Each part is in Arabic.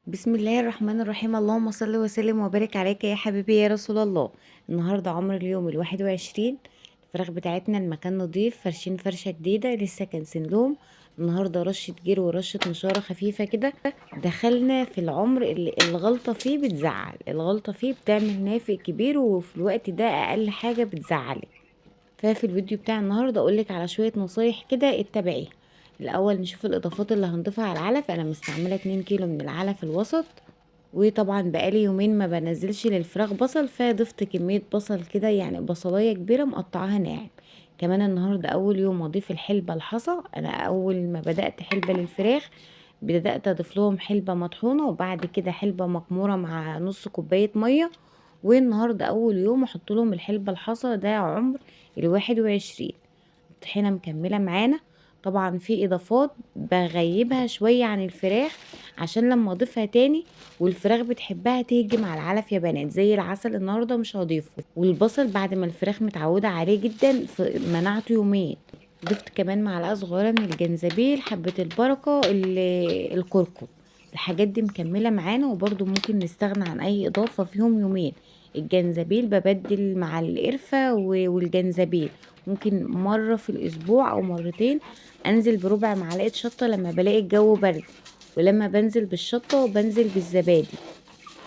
بسم الله الرحمن الرحيم. اللهم صل وسلم وبارك عليك يا حبيبي يا رسول الله. النهارده عمر اليوم 21. الفراخ بتاعتنا المكان نضيف، فرشين فرشة جديدة لسه كنسين لهم. النهارده رشة جير ورشة نشارة خفيفة كده. دخلنا في العمر اللي الغلطة فيه بتزعل، الغلطة فيه بتعمل نافق كبير، وفي الوقت ده أقل حاجة بتزعلك. ففي الفيديو بتاع النهارده اقولك على شويه نصايح كده اتبعيها. الاول نشوف الاضافات اللي هنضيفها على العلف. انا مستعمله 2 كيلو من العلف الوسط، وطبعا بقالي يومين ما بنزلش للفراخ بصل، فضفت كميه بصل كده، يعني بصلايه كبيره مقطعاها ناعم. كمان النهارده اول يوم اضيف الحلبه الحصى. انا اول ما بدات حلبه للفراخ بدات اضيف لهم حلبه مطحونه، وبعد كده حلبه مكموره مع نص كوبايه ميه. والنهارده اول يوم احط لهم الحلبة الحصى، ده عمر 21. الطحينة مكملة معانا. طبعا في اضافات بغيبها شوية عن الفراخ عشان لما اضيفها تاني والفراخ بتحبها تهجم على العلف يا بنات، زي العسل النهارده مش هضيفه، والبصل بعد ما الفراخ متعودة عليه جدا منعته يومين. ضفت كمان معلقة صغيرة من الجنزبيل، حبة البركة، الكركم. الحاجات دي مكملة معانا، وبرضو ممكن نستغنى عن اي اضافة فيهم يومين. الجنزبيل ببدل مع القرفة والجنزبيل، ممكن مرة في الأسبوع أو مرتين أنزل بربع معلقة شطة لما بلاقي الجو برد. ولما بنزل بالشطة بنزل بالزبادي.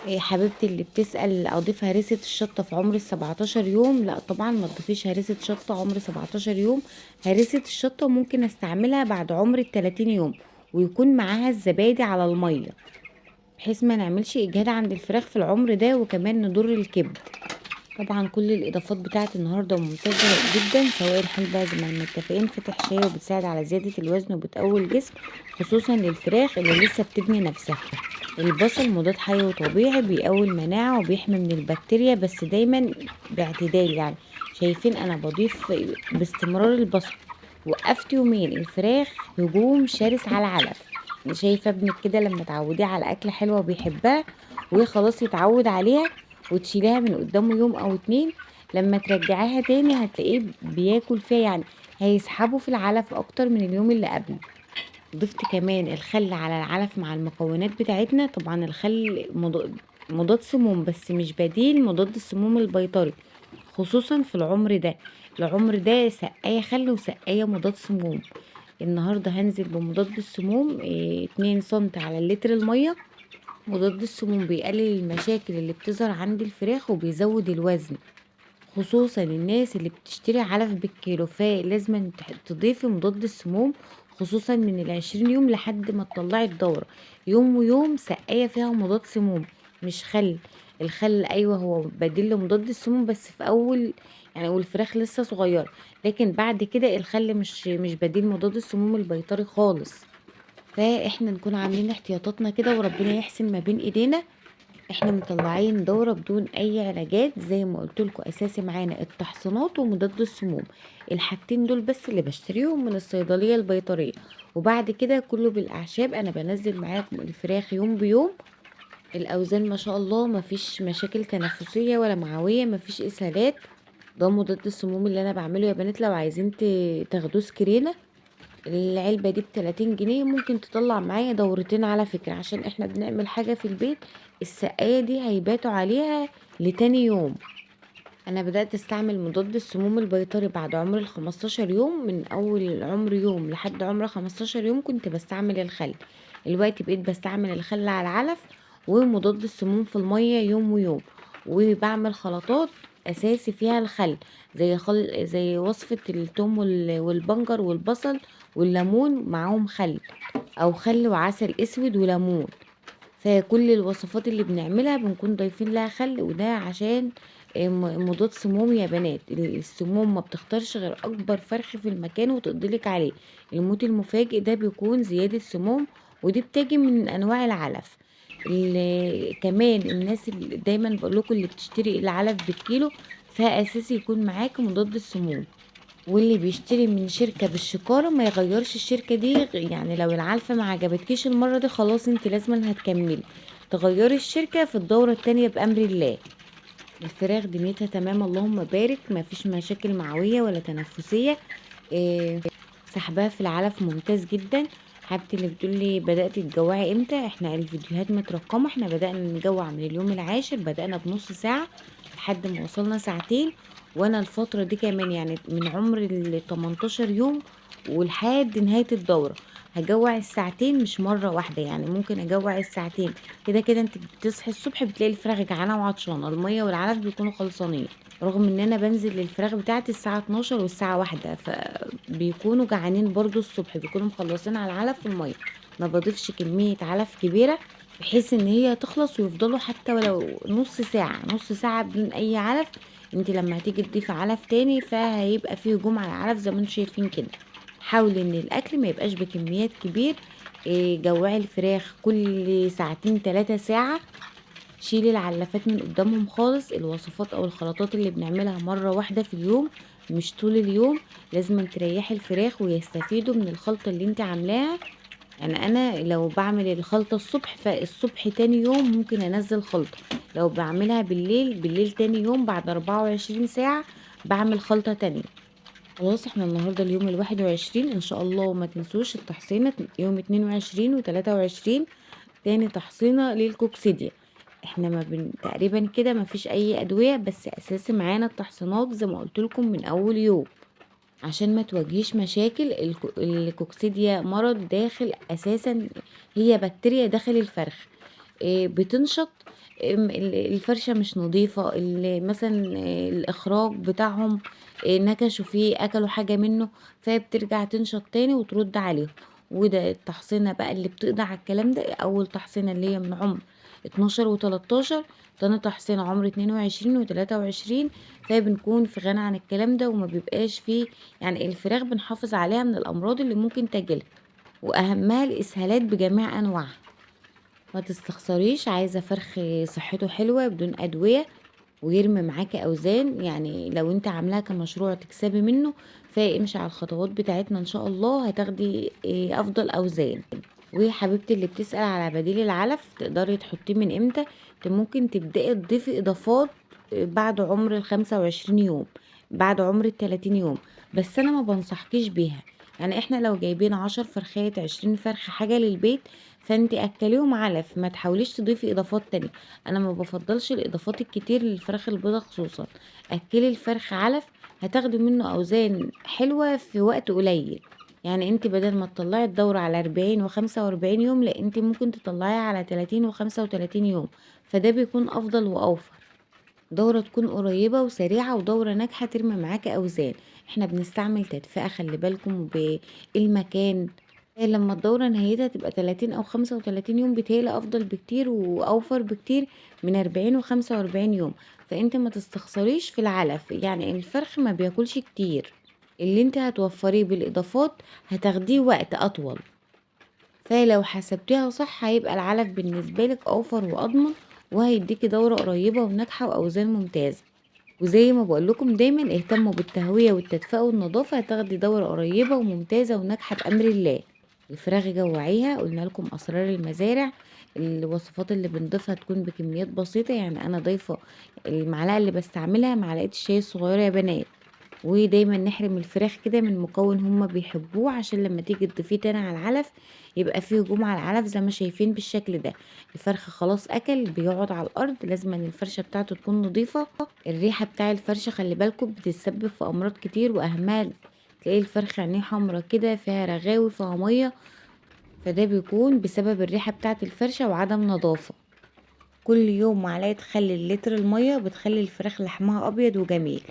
إيه حبيبتي اللي بتسأل أضيف هريسة الشطة في عمر ال17 يوم؟ لا طبعا ما تضيفيش هريسة شطة عمر 17 يوم. هريسة الشطة ممكن استعملها بعد عمر ال30 يوم، ويكون معاها الزبادي على المية، بحيث ما نعملش إجهاد عند الفراخ في العمر ده، وكمان نضر الكبد. طبعا كل الاضافات بتاعت النهارده ممتازه جدا، سواء الحلبة زي ما متفقين فتح شاي وبتساعد على زياده الوزن وبتقوي الجسم، خصوصا للفراخ اللي لسه بتبني نفسها. البصل مضاد حيوي وطبيعي، بيقوي المناعه وبيحمي من البكتيريا، بس دايما باعتدال يعني. شايفين انا بضيف باستمرار البصل. وقفت يومين الفراخ هجوم شرس على العلف. انا شايفه ابنك كده لما تعوديه على اكله حلوه وبيحبها وخلاص يتعود عليها، وتشيليها من قدامه يوم او اتنين، لما ترجعيها تاني هتلاقيه بياكل فيها، يعني هيسحبه في العلف اكتر من اليوم اللي قبله. ضفت كمان الخل على العلف مع المكونات بتاعتنا. طبعا الخل مضاد سموم، بس مش بديل مضاد السموم البيطري، خصوصا في العمر ده. العمر ده سقاية خل وسقاية مضاد سموم. النهاردة هنزل بمضاد السموم 2 سنتي على اللتر المية. مضاد السموم بيقلل المشاكل اللي بتظهر عند الفراخ وبيزود الوزن، خصوصا الناس اللي بتشتري علف بالكيلو، فلازم تضيفي مضاد السموم، خصوصا من ال20 يوم لحد ما تطلعي الدورة. يوم ويوم سقاية فيها مضاد سموم، مش خل. الخل ايوه هو بديل لمضاد السموم بس في اول، يعني والفراخ لسه صغيرة، لكن بعد كده الخل مش بديل مضاد السموم البيطري خالص. فاحنا نكون عاملين احتياطاتنا كده وربنا يحسن ما بين ايدينا. احنا مطلعين دورة بدون اي علاجات، زي ما قلت لكم اساسي معانا التحصينات ومضاد السموم. الحاجتين دول بس اللي بشتريهم من الصيدلية البيطرية، وبعد كده كله بالاعشاب. انا بنزل معاكم الفراخ يوم بيوم. الاوزان ما شاء الله مفيش مشاكل تنفسية ولا معوية، مفيش اسهالات. ده مضاد السموم اللي انا بعمله يا بنات، لو عايزين تاخدوه سكرينة. العلبة دي ب30 جنيه، ممكن تطلع معايا دورتين على فكرة، عشان احنا بنعمل حاجة في البيت. السقاية دي هيباتوا عليها لتاني يوم. انا بدأت استعمل مضاد السموم البيطري بعد عمر ال15 يوم. من اول العمر يوم لحد عمر 15 يوم كنت بستعمل الخل. الوقت بقيت بستعمل الخل على العلف ومضاد السموم في المية يوم ويوم. وبعمل خلطات اساسي فيها الخل، زي وصفة الثوم والبنجر والبصل والليمون معاهم خل، او خل وعسل اسود وليمون. فكل الوصفات اللي بنعملها بنكون ضايفين لها خل، وده عشان مضاد سموم يا بنات. السموم ما بتختارش غير اكبر فرخ في المكان وتقضيلك عليه. الموت المفاجئ ده بيكون زيادة سموم، ودي بتيجي من انواع العلف. كمان الناس اللي دايما بقولكوا اللي بتشتري العلف بالكيلو، فاساسي يكون معاك مضاد السموم. واللي بيشتري من شركة بالشكارة ما يغيرش الشركة دي، يعني لو العلفة ما عجبتكيش المرة دي خلاص انت لازم هتكملي تغيري الشركة في الدورة التانية بأمر الله. الفراخ دنيتها تمام اللهم بارك، ما فيش مشاكل معوية ولا تنفسية. إيه، سحبها في العلف ممتاز جدا. حبيبتي اللي بتقولي بدأتي تجوعي امتى؟ احنا الفيديوهات مترقمة، احنا بدأنا نجوع من اليوم العاشر، بدأنا بنص ساعة لحد ما وصلنا ساعتين. وانا الفترة دي كمان يعني من عمر ال 18 يوم ولحد نهاية الدورة هجوع الساعتين، مش مرة واحدة. يعني ممكن اجوع الساعتين. كده كده انت بتصحي الصبح بتلاقي الفراخ جعانة وعطشانة، المية والعلف بيكونوا خلصانين، رغم ان انا بنزل للفراخ بتاعتي الساعة 12 والساعة 1، فبيكونوا جعانين برضو الصبح، بيكونوا مخلصين على العلف والمية. ما بضيفش كمية علف كبيرة بحيث ان هي تخلص ويفضلوا حتى ولو نص ساعة، نص ساعة بدون اي علف. انت لما هتيجي تضيفي علف تاني فهيبقى فيه هجوم على العلف زي ما انتم شايفين كده. حاولي ان الاكل ما يبقاش بكميات كبير. جوعي الفراخ كل ساعتين 3 ساعة. شيلي العلافات من قدامهم خالص. الوصفات او الخلطات اللي بنعملها مرة واحدة في اليوم، مش طول اليوم. لازم تريحي الفراخ ويستفيدوا من الخلطة اللي انت عاملاها. يعني انا لو بعمل الخلطة الصبح، فالصبح تاني يوم ممكن انزل خلطة. لو بعملها بالليل، بالليل تاني يوم بعد 24 ساعة بعمل خلطة تانية. خلاص احنا النهاردة اليوم ال21 ان شاء الله. وما تنسوش التحصينة يوم 22 و23، تاني تحصينة للكوكسيديا. احنا ما تقريبا كده ما فيش اي ادوية، بس اساسي معانا التحصينات زي ما قلت لكم من اول يوم، عشان ما تواجهيش مشاكل. الكوكسيديا مرض داخل اساسا، هي بكتيريا داخل الفرخ. بتنشط. الفرشة مش نظيفة، مثلا الإخراج بتاعهم نكشوا فيه، أكلوا حاجة منه، فبترجع تنشط تاني وترد عليهم. وده التحصينة بقى اللي بتقضي على الكلام ده. أول تحصينة اللي هي من عمر 12 و13، تاني تحصينة عمر 22 و23. فبنكون في غنى عن الكلام ده، وما بيبقاش فيه يعني الفراخ بنحافظ عليها من الأمراض اللي ممكن تجيلها، وأهمها الإسهالات بجميع أنواعها. ما تستخسريش، عايزة فرخ صحته حلوة بدون أدوية ويرمي معاكي أوزان. يعني لو انت عاملاها كمشروع تكسبي منه، فامشي على الخطوات بتاعتنا ان شاء الله هتاخدي أفضل أوزان. وحبيبتي اللي بتسأل على بديل العلف، تقدري تحطيه من امتى؟ انت ممكن تبدأي تضيفي إضافات بعد عمر ال25 يوم، بعد عمر ال30 يوم. بس أنا ما بنصحكيش بيها. يعني احنا لو جايبين 10 فرخات 20 فرخة حاجة للبيت، فانت اكليهم علف، ما تحاوليش تضيفي اضافات تانية. انا ما بفضلش الاضافات الكتير للفراخ البيضاء خصوصا. اكلي الفرخ علف، هتاخدي منه اوزان حلوة في وقت قليل. يعني انت بدل ما تطلعي الدورة على 40 و45 يوم، لا انت ممكن تطلعيها على 30 و35 يوم، فده بيكون افضل واوفر. دورة تكون قريبة وسريعة، ودورة ناجحة ترمي معاكي أوزان. احنا بنستعمل تدفئة، خلي بالكم بالمكان. لما الدورة نهايتها تبقى 30 أو 35 يوم، بتهيألي أفضل بكتير وأوفر بكتير من 40 و45 يوم. فانت ما تستخسريش في العلف. يعني الفرخ ما بياكلش كتير، اللي انت هتوفريه بالإضافات هتاخديه وقت أطول. فلو حسبتيها صح هيبقى العلف بالنسبة لك أوفر وأضمن، وهيديكي دورة قريبة وناجحة وأوزان ممتازة. وزي ما بقول لكم دايما اهتموا بالتهوية والتدفئة والنظافة، هتاخدي دورة قريبة وممتازة وناجحة بأمر الله. الفراخ جوعيها، قلنا لكم أسرار المزارع. الوصفات اللي بنضيفها تكون بكميات بسيطة. يعني أنا ضايفة المعلقة اللي بستعملها معلقة الشاي الصغيرة يا بنات. ودايما نحرم الفراخ كده من مكون هما بيحبوه، عشان لما تيجي تضيفيه تاني على العلف يبقى فيه هجوم على العلف زي ما شايفين بالشكل ده. الفرخ خلاص اكل بيقعد على الارض، لازم ان الفرشه بتاعته تكون نظيفه. الريحه بتاع الفرشه خلي بالكم بتتسبب في امراض كتير، واهمها تلاقي الفرخ عينيه حمرا كده، فيها رغاوي، فيها ميه، فده بيكون بسبب الريحه بتاعه الفرشه وعدم نظافه. كل يوم معلقه خل لتر الميه بتخلي الفراخ لحمها ابيض وجميل.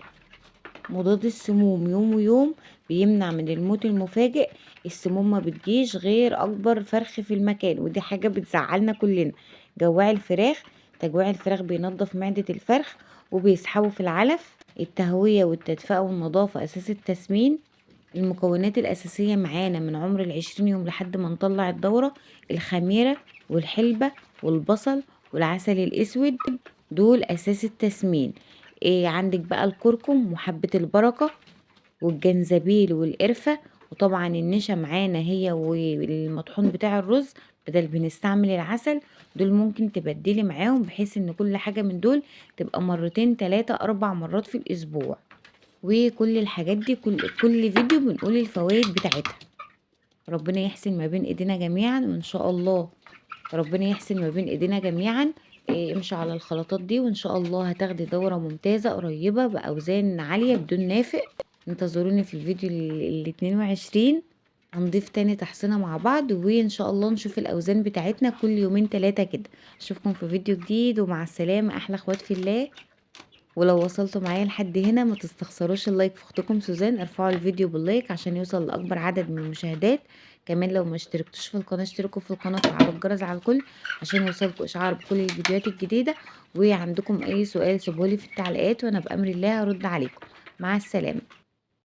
مضاد السموم يوم ويوم بيمنع من الموت المفاجئ. السموم ما بتجيش غير اكبر فرخ في المكان، ودي حاجة بتزعلنا كلنا. جواع الفراخ، تجويع الفراخ بينظف معدة الفرخ وبيسحبه في العلف. التهوية والتدفئة والنظافة اساس التسمين. المكونات الأساسية معانا من عمر ال20 يوم لحد ما نطلع الدورة: الخميرة والحلبة والبصل والعسل الأسود، دول أساس التسمين. إيه عندك بقى؟ الكركم وحبة البركة والجنزبيل والقرفة، وطبعا النشا معانا هي والمطحون بتاع الرز، بدل بنستعمل العسل. دول ممكن تبدلي معاهم بحيث ان كل حاجة من دول تبقى مرتين 3 4 مرات في الأسبوع. وكل الحاجات دي كل فيديو بنقول الفوائد بتاعتها. ربنا يحسن ما بين ايدينا جميعا، وان شاء الله ربنا يحسن ما بين ايدينا جميعا. امشي على الخلطات دي وان شاء الله هتاخدي دورة ممتازة قريبة باوزان عالية بدون نافق. انتظروني في الفيديو ال 22، هنضيف تاني تحصينة مع بعض، وان شاء الله نشوف الاوزان بتاعتنا كل يومين 3 كده. اشوفكم في فيديو جديد، ومع السلامة احلى اخوات في الله. ولو وصلتوا معايا لحد هنا ما تستخسروش اللايك في اختكم سوزان، ارفعوا الفيديو باللايك عشان يوصل لاكبر عدد من المشاهدات. كمان لو ما اشتركتوش في القناه اشتركوا في القناه وفعلوا الجرس على الكل عشان يوصلكوا اشعار بكل الفيديوهات الجديده. وعندكم اي سؤال سيبولي في التعليقات وانا بامر الله هرد عليكم. مع السلامه.